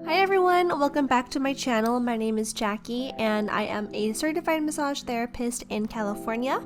Hi everyone, welcome back to my channel. My name is Jackie and I am a certified massage therapist in California.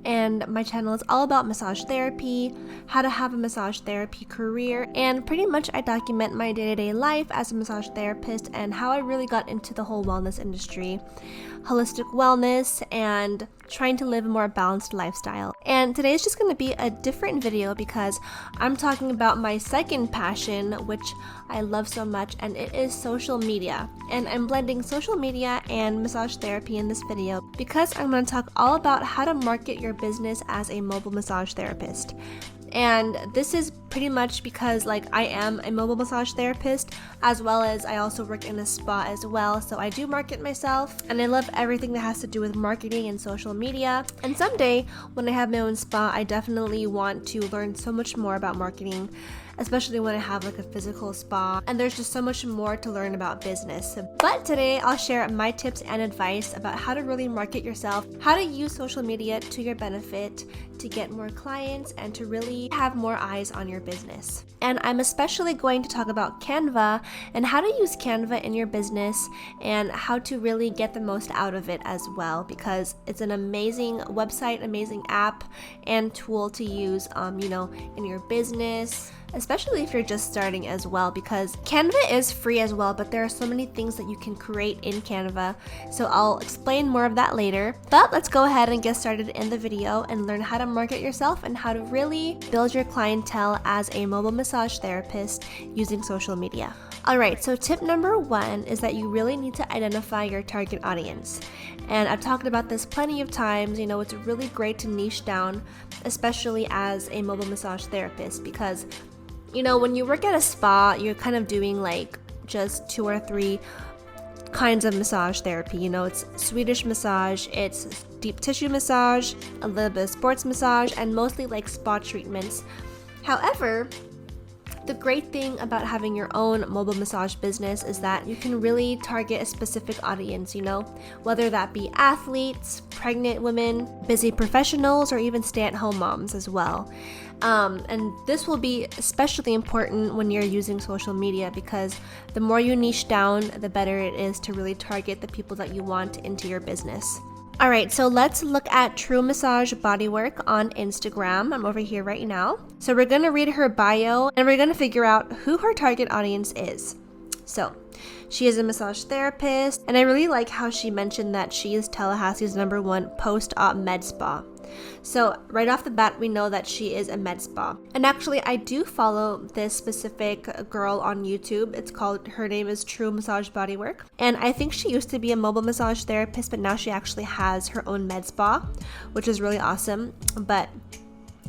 And my channel is all about massage therapy, how to have a massage therapy career, and pretty much I document my day-to-day life as a massage therapist and how I really got into the whole wellness industry, holistic wellness, and trying to live a more balanced lifestyle. And today is just going to be a different video because I'm talking about my second passion, which I love so much, and it is social media. And I'm blending social media and massage therapy in this video because I'm going to talk all about how to market your business as a mobile massage therapist. And this is pretty much because I am a mobile massage therapist, as well as I also work in a spa as well. So I do market myself and I love everything that has to do with marketing and social media. And someday when I have my own spa, I definitely want to learn so much more about marketing, especially when I have a physical spa, and there's just so much more to learn about business. But today I'll share my tips and advice about how to really market yourself, how to use social media to your benefit to get more clients and to really have more eyes on your business. And I'm especially going to talk about Canva and how to use Canva in your business and how to really get the most out of it as well, because it's an amazing website, amazing app and tool to use in your business, especially if you're just starting as well, because Canva is free as well, but there are so many things that you can create in Canva. So I'll explain more of that later. But let's go ahead and get started in the video and learn how to market yourself and how to really build your clientele as a mobile massage therapist using social media. Alright, so tip number 1 is that you really need to identify your target audience. And I've talked about this plenty of times. It's really great to niche down, especially as a mobile massage therapist, because when you work at a spa, you're kind of doing just 2 or 3 kinds of massage therapy. It's Swedish massage, it's deep tissue massage, a little bit of sports massage, and mostly spa treatments. However, the great thing about having your own mobile massage business is that you can really target a specific audience, whether that be athletes, pregnant women, busy professionals, or even stay-at-home moms as well. And this will be especially important when you're using social media, because the more you niche down, the better it is to really target the people that you want into your business. Alright, so let's look at True Massage Bodywork on Instagram. I'm over here right now. So we're going to read her bio and we're going to figure out who her target audience is. So she is a massage therapist, and I really like how she mentioned that she is Tallahassee's #1 post-op med spa. So right off the bat, we know that she is a med spa. And actually, I do follow this specific girl on YouTube. Her name is True Massage Bodywork. And I think she used to be a mobile massage therapist, but now she actually has her own med spa, which is really awesome. But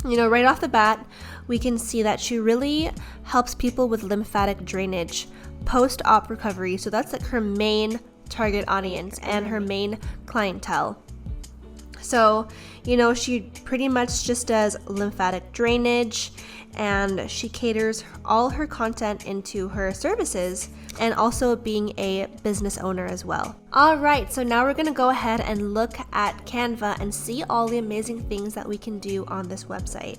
right off the bat, we can see that she really helps people with lymphatic drainage, post-op recovery. So that's her main target audience and her main clientele. So, she pretty much just does lymphatic drainage, and she caters all her content into her services, and also being a business owner as well. Alright, so now we're going to go ahead and look at Canva and see all the amazing things that we can do on this website.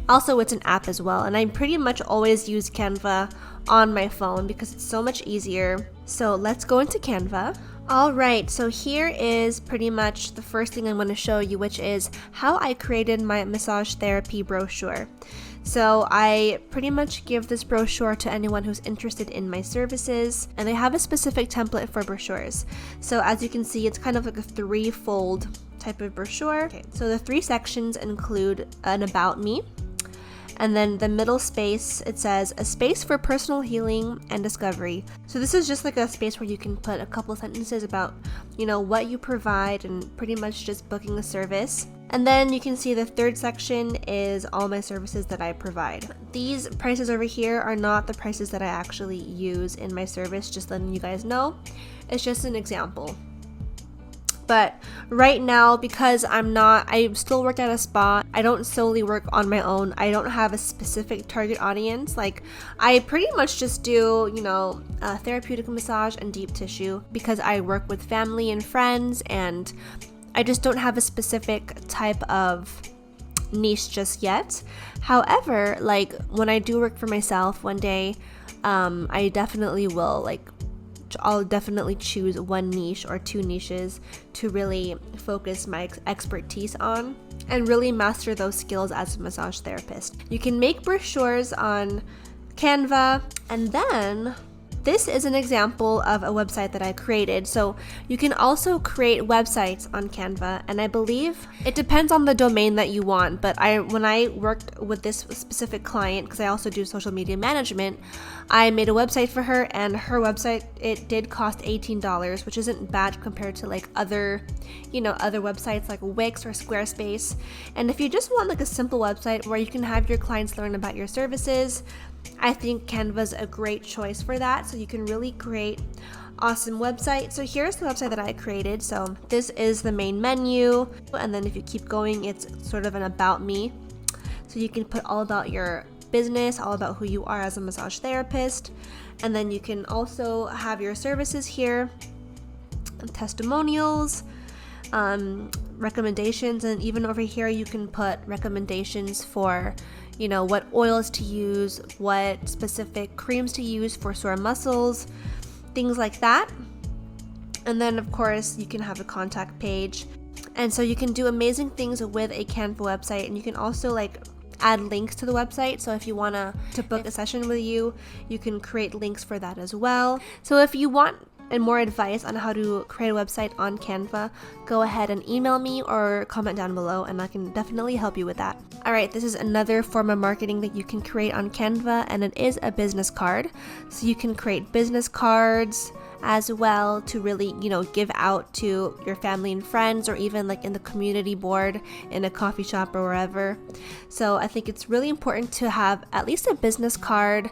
Also, it's an app as well, and I pretty much always use Canva on my phone because it's so much easier. So let's go into Canva. Alright, so here is pretty much the first thing I'm going to show you, which is how I created my massage therapy brochure. So I pretty much give this brochure to anyone who's interested in my services, and they have a specific template for brochures. So as you can see, it's kind of like a 3-fold type of brochure. Okay, so the 3 sections include an about me, and then the middle space, it says a space for personal healing and discovery. So this is just a space where you can put a couple sentences about, what you provide and pretty much just booking a service. And then you can see the 3rd section is all my services that I provide. These prices over here are not the prices that I actually use in my service, just letting you guys know. It's just an example. But right now, because I still work at a spa, I don't solely work on my own. I don't have a specific target audience. I pretty much just do, therapeutic massage and deep tissue because I work with family and friends, and I just don't have a specific type of niche just yet. However, when I do work for myself one day, I definitely will I'll definitely choose one niche or two niches to really focus my expertise on and really master those skills as a massage therapist. You can make brochures on Canva, and then this is an example of a website that I created. So you can also create websites on Canva, and I believe it depends on the domain that you want. But when I worked with this specific client, because I also do social media management, I made a website for her, and her website, it did cost $18, which isn't bad compared to like other websites like Wix or Squarespace. And if you just want like a simple website where you can have your clients learn about your services, I think Canva's a great choice for that. So you can really create awesome websites. So here's the website that I created. So this is the main menu, and then if you keep going, it's sort of an about me. So you can put all about your business, all about who you are as a massage therapist, and then you can also have your services here, testimonials, recommendations, and even over here you can put recommendations for what oils to use, what specific creams to use for sore muscles, things like that. And then of course you can have a contact page, and so you can do amazing things with a Canva website. And you can also add links to the website. So if you want to book a session with you can create links for that as well. So if you want and more advice on how to create a website on Canva, go ahead and email me or comment down below, and I can definitely help you with that. Alright, this is another form of marketing that you can create on Canva, and it is a business card. So you can create business cards as well to really, give out to your family and friends, or even in the community board in a coffee shop or wherever. So I think it's really important to have at least a business card,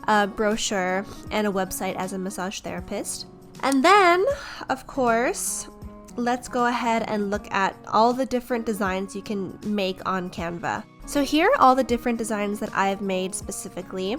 a brochure, and a website as a massage therapist. And then, of course, let's go ahead and look at all the different designs you can make on Canva. So here are all the different designs that I've made specifically.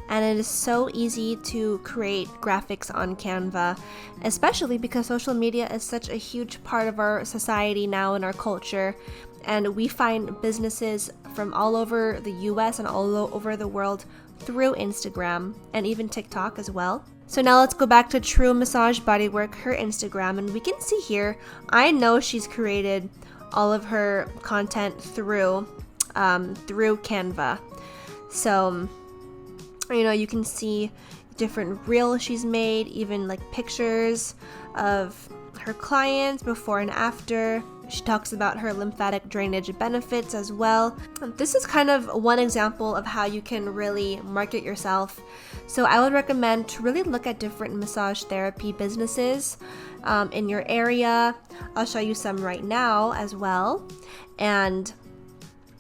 And it is so easy to create graphics on Canva, especially because social media is such a huge part of our society now in our culture. And we find businesses from all over the US and all over the world through Instagram and even TikTok as well. So now let's go back to True Massage Bodywork, her Instagram, and we can see here, I know she's created all of her content through Canva. So, you can see different reels she's made, even pictures of her clients before and after. She talks about her lymphatic drainage benefits as well. This is kind of one example of how you can really market yourself. So I would recommend to really look at different massage therapy businesses in your area. I'll show you some right now as well. And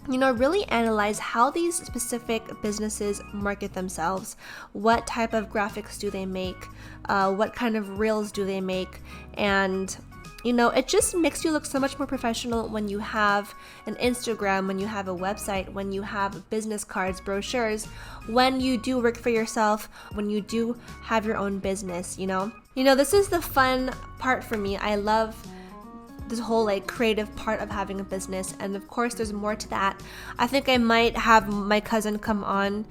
really analyze how these specific businesses market themselves. What type of graphics do they make? What kind of reels do they make? And it just makes you look so much more professional when you have an Instagram, when you have a website, when you have business cards, brochures, when you do work for yourself, when you do have your own business, This is the fun part for me. I love this whole creative part of having a business, and of course there's more to that. I think I might have my cousin come on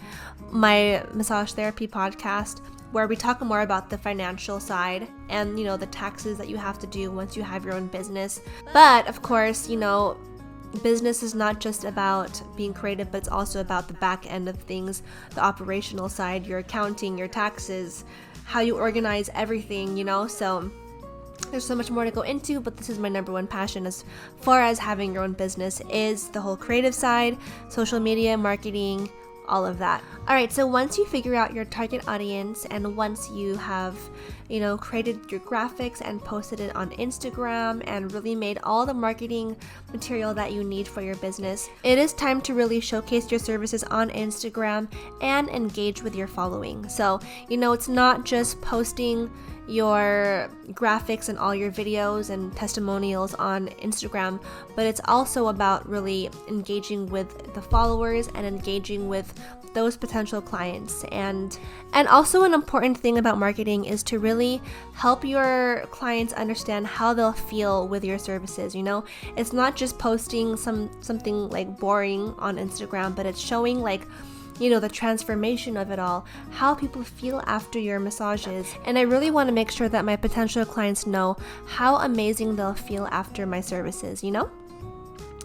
my massage therapy podcast where we talk more about the financial side and the taxes that you have to do once you have your own business. But of course, business is not just about being creative, but it's also about the back end of things, the operational side, your accounting, your taxes, how you organize everything, so there's so much more to go into, but this is my number one passion as far as having your own business is the whole creative side, social media, marketing, all of that. Alright, so once you figure out your target audience and once you have, created your graphics and posted it on Instagram and really made all the marketing material that you need for your business, it is time to really showcase your services on Instagram and engage with your following. So, it's not just posting your graphics and all your videos and testimonials on Instagram, but it's also about really engaging with the followers and engaging with those potential clients. And also an important thing about marketing is to really help your clients understand how they'll feel with your services. It's not just posting something boring on Instagram, but it's showing the transformation of it all, how people feel after your massages. And I really want to make sure that my potential clients know how amazing they'll feel after my services,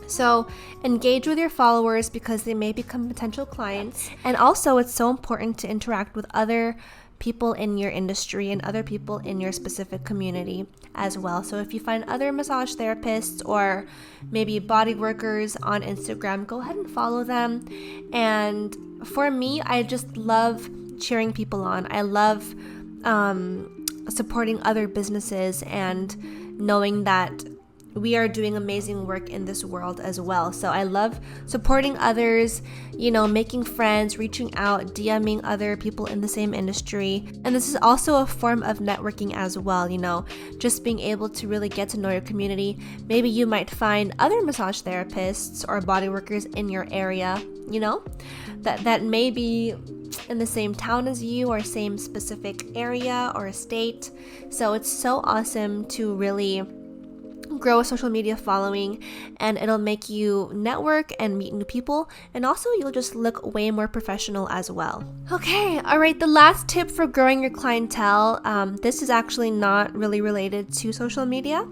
So engage with your followers because they may become potential clients. And also, it's so important to interact with other people in your industry and other people in your specific community as well. So if you find other massage therapists or maybe body workers on Instagram, go ahead and follow them. And for me, I just love cheering people on. I love supporting other businesses and knowing that we are doing amazing work in this world as well. So I love supporting others, making friends, reaching out, DMing other people in the same industry. And this is also a form of networking as well, just being able to really get to know your community. Maybe you might find other massage therapists or body workers in your area, that may be in the same town as you or same specific area or state. So it's so awesome to really grow a social media following, and it'll make you network and meet new people, and also you'll just look way more professional as well. Okay, all right, the last tip for growing your clientele, this is actually not really related to social media,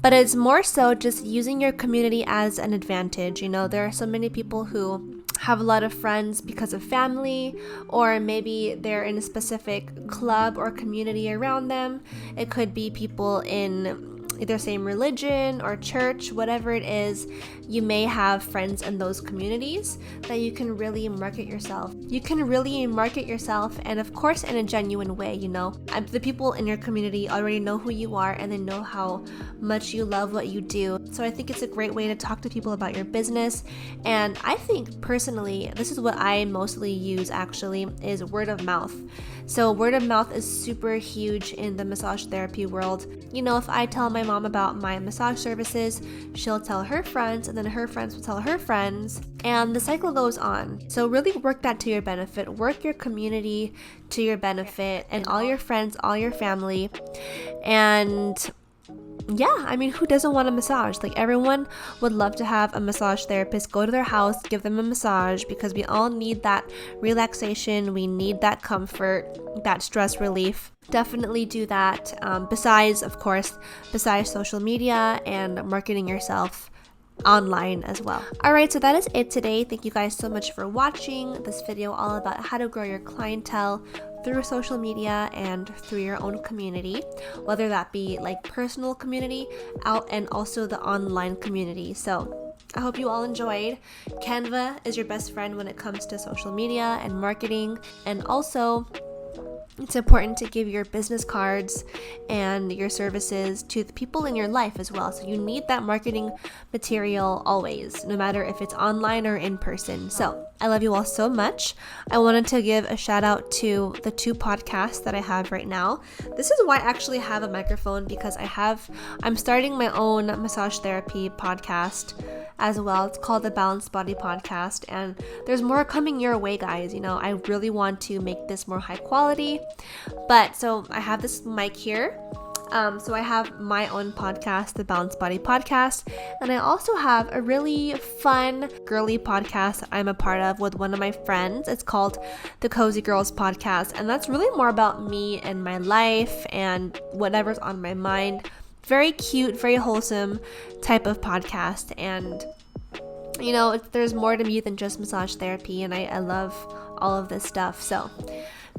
but it's more so just using your community as an advantage. There are so many people who have a lot of friends because of family, or maybe they're in a specific club or community around them. It could be people in either same religion or church, whatever it is. You may have friends in those communities that you can really market yourself. And of course in a genuine way, The people in your community already know who you are and they know how much you love what you do. So I think it's a great way to talk to people about your business. And I think personally, this is what I mostly use actually, is word of mouth. So word of mouth is super huge in the massage therapy world. If I tell my mom about my massage services, she'll tell her friends, and then her friends will tell her friends, and the cycle goes on. So really work that to your benefit. Work your community to your benefit, and all your friends, all your family. And yeah, who doesn't want a massage? Everyone would love to have a massage therapist go to their house, give them a massage, because we all need that relaxation. We need that comfort, that stress relief. Definitely do that. Besides social media and marketing yourself online as well. Alright, so that is it today. Thank you guys so much for watching this video all about how to grow your clientele through social media and through your own community, whether that be personal community out and also the online community. So I hope you all enjoyed. Canva is your best friend when it comes to social media and marketing, and also it's important to give your business cards and your services to the people in your life as well. So you need that marketing material always, no matter if it's online or in person. So I love you all so much. I wanted to give a shout out to the 2 podcasts that I have right now. This is why I actually have a microphone, because I'm starting my own massage therapy podcast as well. It's called the Balanced Body Podcast, and there's more coming your way, guys. I really want to make this more high quality, but so I have this mic here. So I have my own podcast, the Balanced Body Podcast, and I also have a really fun girly podcast I'm a part of with one of my friends. It's called the Cozy Girls Podcast, and that's really more about me and my life and whatever's on my mind. Very cute, very wholesome type of podcast, and there's more to me than just massage therapy, and I love all of this stuff. So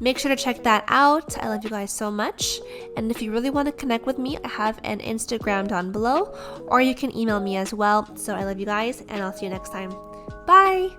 make sure to check that out. I love you guys so much. And if you really want to connect with me, I have an Instagram down below, or you can email me as well. So I love you guys, and I'll see you next time. Bye!